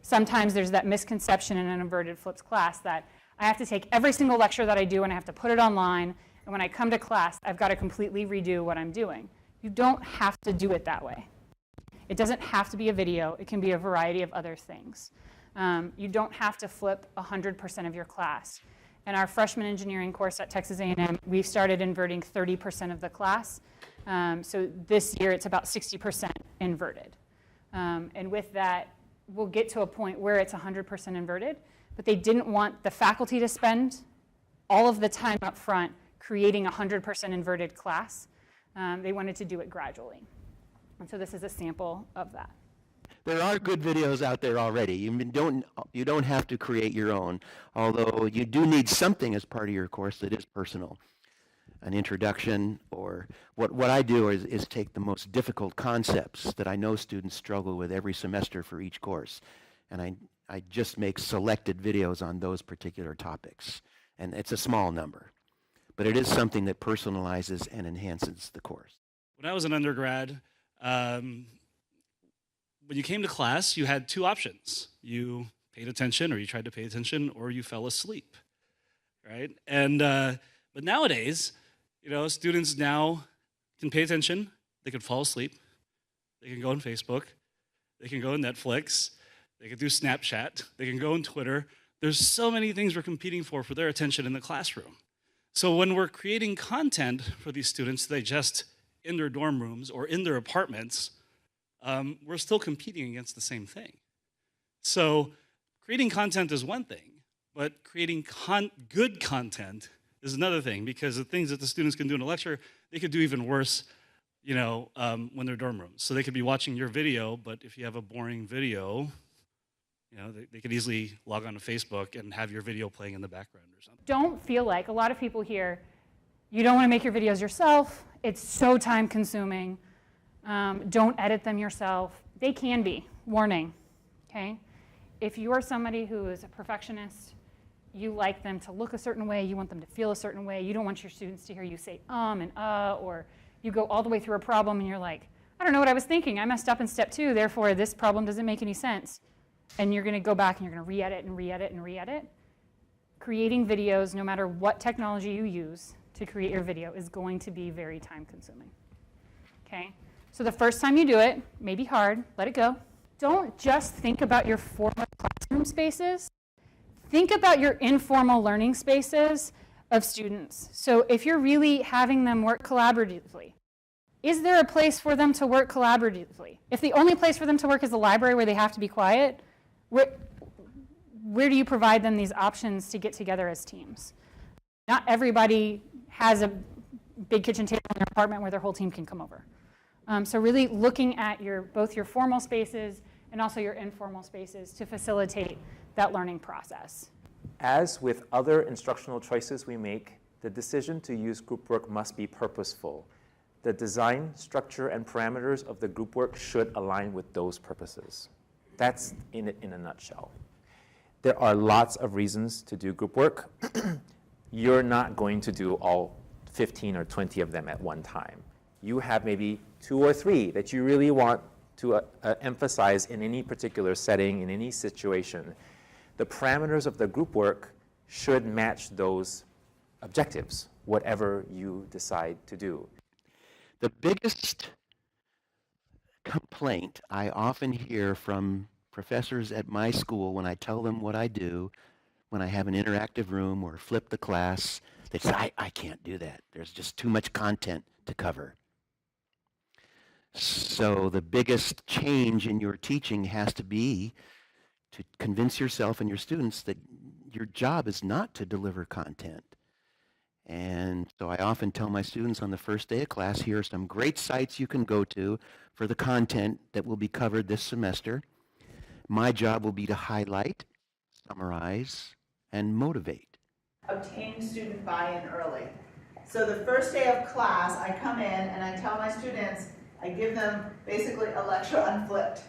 sometimes there's that misconception in an inverted flips class that I have to take every single lecture that I do and I have to put it online, and when I come to class, I've got to completely redo what I'm doing. You don't have to do it that way. It doesn't have to be a video. It can be a variety of other things. You don't have to flip 100% of your class. In our freshman engineering course at Texas A&M, we started inverting 30% of the class. So this year, it's about 60% inverted. And with that, we'll get to a point where it's 100% inverted, but they didn't want the faculty to spend all of the time up front creating a 100% inverted class. They wanted to do it gradually. And so this is a sample of that. There are good videos out there already. You don't have to create your own, although you do need something as part of your course that is personal. An introduction, or what I do is take the most difficult concepts that I know students struggle with every semester for each course, and I just make selected videos on those particular topics. And it's a small number, but it is something that personalizes and enhances the course. When I was an undergrad, when you came to class, you had two options. You paid attention, or you tried to pay attention, or you fell asleep, right? And but nowadays, students now can pay attention, they can fall asleep, they can go on Facebook, they can go on Netflix, they can do Snapchat, they can go on Twitter. There's so many things we're competing for their attention in the classroom. So when we're creating content for these students to digest in their dorm rooms or in their apartments, we're still competing against the same thing. So creating content is one thing, but creating good content is another thing, because the things that the students can do in a lecture, they could do even worse, when they're dorm rooms. So they could be watching your video, but if you have a boring video, they could easily log on to Facebook and have your video playing in the background or something. Don't feel like, a lot of people here, you don't want to make your videos yourself. It's so time consuming. Don't edit them yourself. They can be. Warning, okay? If you are somebody who is a perfectionist, you like them to look a certain way, you want them to feel a certain way, you don't want your students to hear you say and or you go all the way through a problem and you're like, I don't know what I was thinking, I messed up in step 2, therefore this problem doesn't make any sense. And you're gonna go back and you're gonna re-edit and re-edit and re-edit. Creating videos, no matter what technology you use to create your video, is going to be very time consuming, okay? So the first time you do it, may be hard, let it go. Don't just think about your formal classroom spaces. Think about your informal learning spaces of students. So if you're really having them work collaboratively, is there a place for them to work collaboratively? If the only place for them to work is the library where they have to be quiet, where do you provide them these options to get together as teams? Not everybody has a big kitchen table in their apartment where their whole team can come over. So really looking at both your formal spaces and also your informal spaces to facilitate that learning process. As with other instructional choices we make, the decision to use group work must be purposeful. The design, structure, and parameters of the group work should align with those purposes. That's in it in a nutshell. There are lots of reasons to do group work. You're not going to do all 15 or 20 of them at one time. You have maybe 2 or 3 that you really want to emphasize in any particular setting, in any situation. The parameters of the group work should match those objectives, whatever you decide to do. The biggest complaint I often hear from professors at my school when I tell them what I do, when I have an interactive room or flip the class, they say, I can't do that. There's just too much content to cover. So the biggest change in your teaching has to be to convince yourself and your students that your job is not to deliver content. And so I often tell my students on the first day of class, here are some great sites you can go to for the content that will be covered this semester. My job will be to highlight, summarize, and motivate. Obtain student buy-in early. So the first day of class, I come in and I tell my students, I give them basically a lecture on flipped.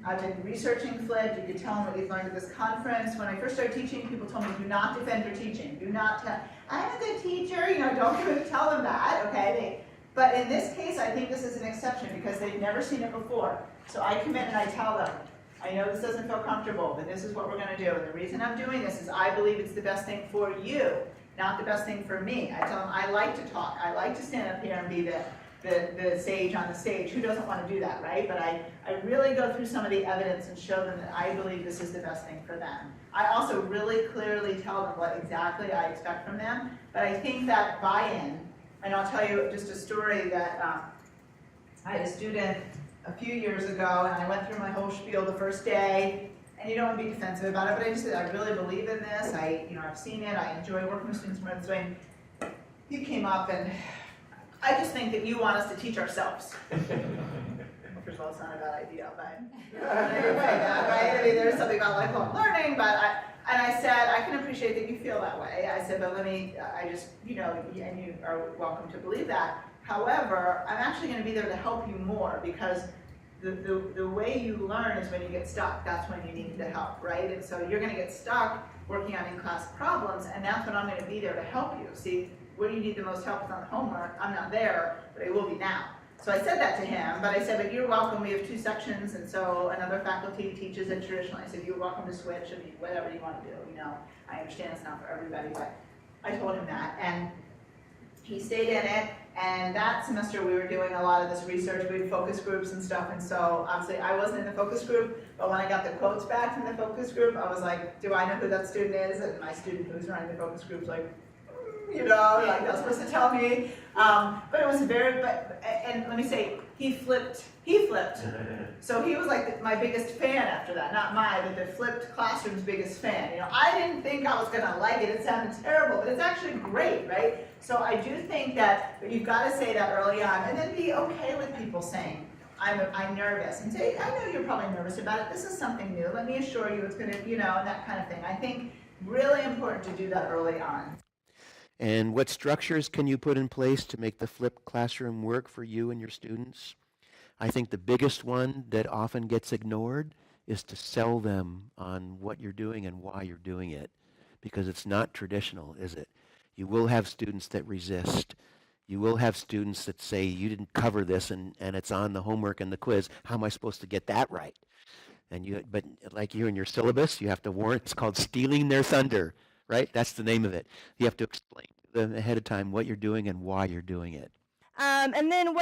I've been researching flipped. You can tell them what you've learned at this conference. When I first started teaching, people told me, do not defend your teaching. Do not tell, I'm a good teacher, don't tell them that, okay? But in this case, I think this is an exception because they've never seen it before. So I come in and I tell them, I know this doesn't feel comfortable, but this is what we're gonna do. And the reason I'm doing this is I believe it's the best thing for you, not the best thing for me. I tell them I like to talk. I like to stand up here and be the sage on the stage. Who doesn't want to do that, right? But I really go through some of the evidence and show them that I believe this is the best thing for them. I also really clearly tell them what exactly I expect from them, but I think that buy-in, and I'll tell you just a story that I had a student a few years ago, and I went through my whole spiel the first day, and you don't want to be defensive about it, but I just said, I really believe in this, I've seen it, I enjoy working with students more this way. He came up and, I just think that you want us to teach ourselves. First of all, it's not a bad idea, but anyway, right? I mean, there's something about lifelong learning, but I said, I can appreciate that you feel that way. I said, but I just, and you are welcome to believe that. However, I'm actually going to be there to help you more, because the way you learn is when you get stuck. That's when you need the help, right? And so you're going to get stuck working on in-class problems, and that's when I'm going to be there to help you. See, where you need the most help is on the homework. I'm not there, but I will be now. So I said that to him, but I said, but you're welcome. We have 2 sections, and so another faculty teaches it traditionally. I said, you're welcome to switch. I mean, whatever you want to do. I understand it's not for everybody, but I told him that, and he stayed in it. And that semester we were doing a lot of this research. We had focus groups and stuff, and so obviously I wasn't in the focus group, but when I got the quotes back from the focus group, I was like, do I know who that student is? And my student who's running the focus group's like, like that's supposed to tell me. But it was and let me say, he flipped. So he was like my biggest fan after that, not but the flipped classroom's biggest fan. I didn't think I was gonna like it. It sounded terrible, but it's actually great, right? So I do think that, but you've got to say that early on, and then be okay with people saying, I'm nervous, and say, I know you're probably nervous about it. This is something new. Let me assure you it's gonna, and that kind of thing. I think really important to do that early on. And what structures can you put in place to make the flipped classroom work for you and your students? I think the biggest one that often gets ignored is to sell them on what you're doing and why you're doing it, because it's not traditional, is it? You will have students that resist. You will have students that say, you didn't cover this and it's on the homework and the quiz. How am I supposed to get that right? But like you in your syllabus, you have to warn, it's called stealing their thunder, right? That's the name of it. You have to explain to them ahead of time what you're doing and why you're doing it. And then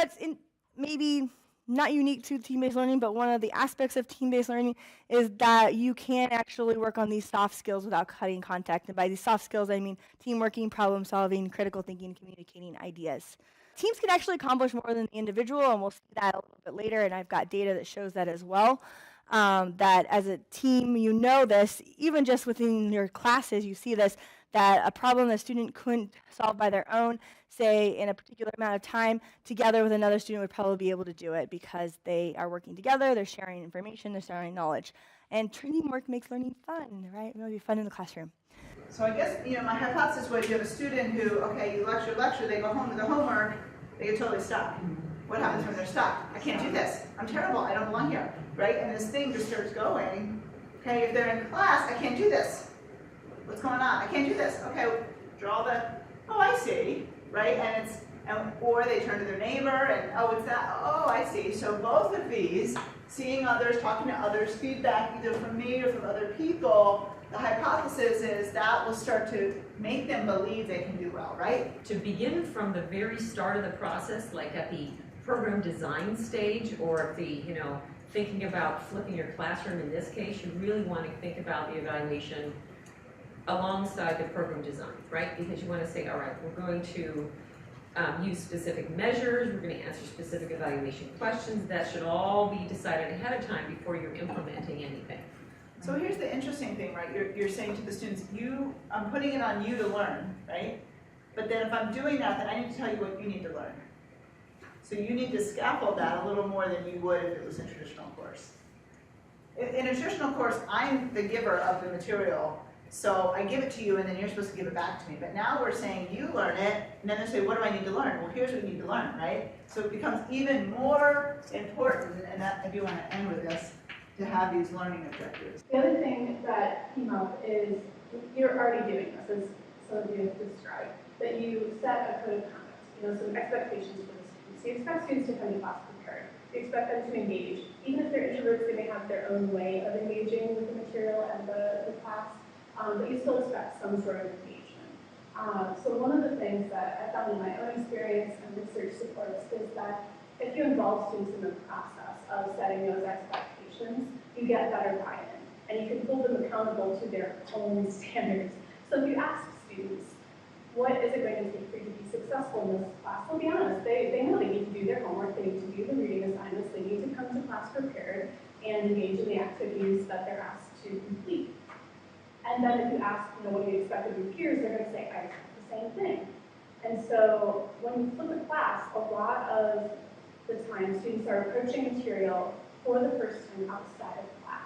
maybe not unique to team-based learning, but one of the aspects of team-based learning is that you can actually work on these soft skills without cutting contact. And by these soft skills, I mean teamworking, problem solving, critical thinking, communicating ideas. Teams can actually accomplish more than the individual, and we'll see that a little bit later, and I've got data that shows that as well. That as a team, this, even just within your classes, you see this, that a problem a student couldn't solve by their own, say in a particular amount of time, together with another student would probably be able to do it because they are working together, they're sharing information, they're sharing knowledge. And teamwork makes learning fun, right? It will be fun in the classroom. So I guess, my hypothesis was you have a student who, okay, you lecture, they go home with the homework, they get totally stuck. What happens when they're stuck? I can't do this. I'm terrible. I don't belong here, right? And this thing just starts going. Okay, if they're in class, I can't do this. What's going on? I can't do this. Okay, draw I see, right? Or they turn to their neighbor and, it's that, I see. So both of these, seeing others, talking to others, feedback either from me or from other people, the hypothesis is that will start to make them believe they can do well, right? To begin from the very start of the process, like at the program design stage, or thinking about flipping your classroom in this case, you really want to think about the evaluation alongside the program design, right? Because you want to say, all right, we're going to use specific measures, we're going to answer specific evaluation questions. That should all be decided ahead of time before you're implementing anything. So here's the interesting thing, right? You're saying to the students, I'm putting it on you to learn, right? But then if I'm doing that, then I need to tell you what you need to learn. So you need to scaffold that a little more than you would if it was a traditional course. In a traditional course, I'm the giver of the material. So I give it to you, and then you're supposed to give it back to me. But now we're saying you learn it, and then they say, what do I need to learn? Well, here's what you need to learn, right? So it becomes even more important, and that, I do want to end with this, to have these learning objectives. The other thing that came up is you're already doing this, as some of you have described, that you set a code of conduct, some expectations for the students. So you expect students to come to class prepared. You expect them to engage. Even if they're introverts, they may have their own way of engaging with the material and the class, but you still expect some sort of engagement. So one of the things that I found in my own experience and research supports is that if you involve students in the process of setting those expectations, you get better buy-in, and you can hold them accountable to their own standards. So if you ask students, what is it going to take for you to be successful in this class? They'll be honest, they know they need to do their homework, they need to do the reading assignments, they need to come to class prepared and engage in the activities that they're asked to complete. And then if you ask, what do you expect of your peers, they're going to say, I expect the same thing. And so when you flip a class, a lot of the time students are approaching material for the first time outside of class.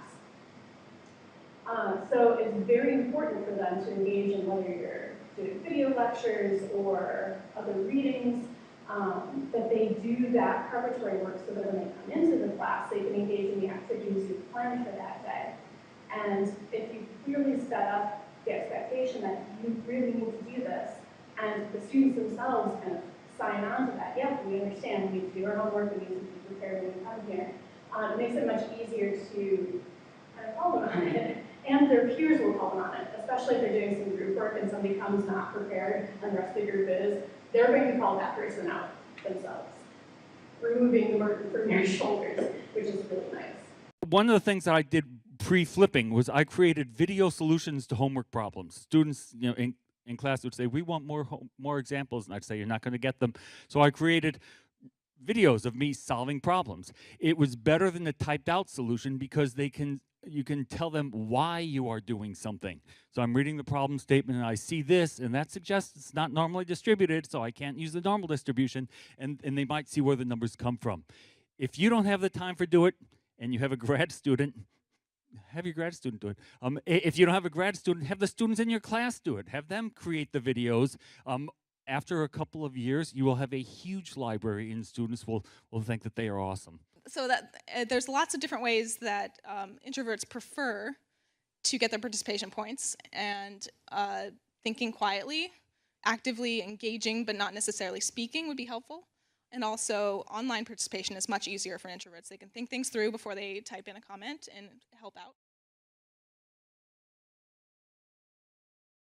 So it's very important for them to engage in whether you're doing video lectures or other readings, that they do that preparatory work so that when they come into the class, they can engage in the activities you've planned for that day. And if you clearly set up the expectation that you really need to do this, and the students themselves kind of sign on to that, yep, we understand, we need to do our homework, we need to be prepared when we come here, it makes it much easier to kind of call them on it. And their peers will call them on it, especially if they're doing some group work and somebody comes not prepared and the rest of the group is, they're going to call that person out themselves, removing the burden from your shoulders, which is really nice. One of the things that I did pre-flipping was I created video solutions to homework problems. Students, in class would say, we want more examples, and I'd say, you're not going to get them. So I created videos of me solving problems. It was better than the typed out solution because you can tell them why you are doing something. So I'm reading the problem statement and I see this, and that suggests it's not normally distributed, so I can't use the normal distribution, and they might see where the numbers come from. If you don't have the time to do it, and you have a grad student, have your grad student do it. If you don't have a grad student, have the students in your class do it. Have them create the videos. After a couple of years, you will have a huge library, and students will think that they are awesome. So that there's lots of different ways that introverts prefer to get their participation points, and thinking quietly, actively engaging but not necessarily speaking would be helpful. And also online participation is much easier for introverts. They can think things through before they type in a comment and help out.